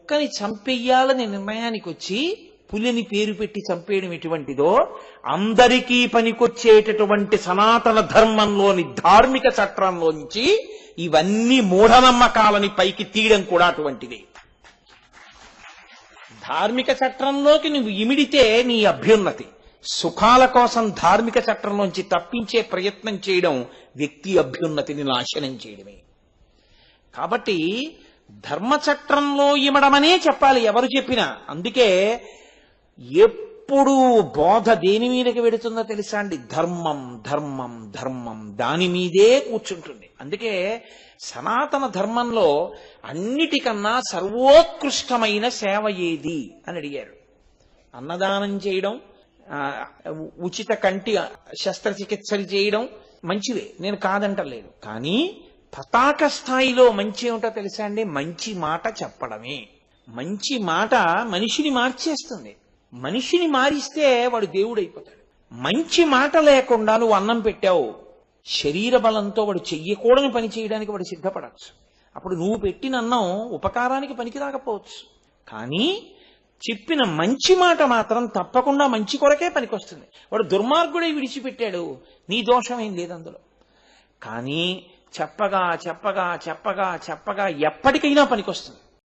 కుక్కని చంపెయ్యాలని నిర్ణయానికి వచ్చి పులిని పేరు పెట్టి చంపేయడం ఎటువంటిదో, అందరికీ పనికొచ్చేటటువంటి సనాతన ధర్మంలోని ధార్మిక చట్రంలోంచి ఇవన్నీ మూఢనమ్మకాలని పైకి తీయడం కూడా అటువంటిదే. ధార్మిక చట్రంలోకి నువ్వు ఇమిడితే నీ అభ్యున్నతి. సుఖాల కోసం ధార్మిక చట్రంలోంచి తప్పించే ప్రయత్నం చేయడం వ్యక్తి అభ్యున్నతిని నాశనం చేయడమే. కాబట్టి ధర్మచట్రంలో ఇమడమనే చెప్పాలి ఎవరు చెప్పినా. అందుకే ఎప్పుడు బోధ దేని మీదకి వెడుతుందో తెలుసా అండి? ధర్మం ధర్మం ధర్మం, దాని మీదే కూర్చుంటుంది. అందుకే సనాతన ధర్మంలో అన్నిటికన్నా సర్వోత్కృష్టమైన సేవ ఏది అని అడిగారు. అన్నదానం చేయడం, ఉచిత కంటి శస్త్రచికిత్సలు చేయడం మంచివే, నేను కాదంటలేదు. కానీ పతాక స్థాయిలో మంచి ఏమిటో తెలుసా అండి? మంచి మాట చెప్పడమే. మంచి మాట మనిషిని మార్చేస్తుంది. మనిషిని మారిస్తే వాడు దేవుడైపోతాడు. మంచి మాట లేకుండా నువ్వు అన్నం పెట్టావు, శరీర బలంతో వాడు చెయ్యకూడని పని చేయడానికి వాడు సిద్ధపడచ్చు. అప్పుడు నువ్వు పెట్టిన అన్నం ఉపకారానికి పనికి రాకపోవచ్చు, కానీ చెప్పిన మంచి మాట మాత్రం తప్పకుండా మంచి కొరకే పనికొస్తుంది. వాడు దుర్మార్గుడే విడిచిపెట్టాడు, నీ దోషం ఏం లేదు అందులో. కానీ చెప్పగా చెప్పగా చెప్పగా చెప్పగా ఎప్పటికైనా పనికొస్తుంది.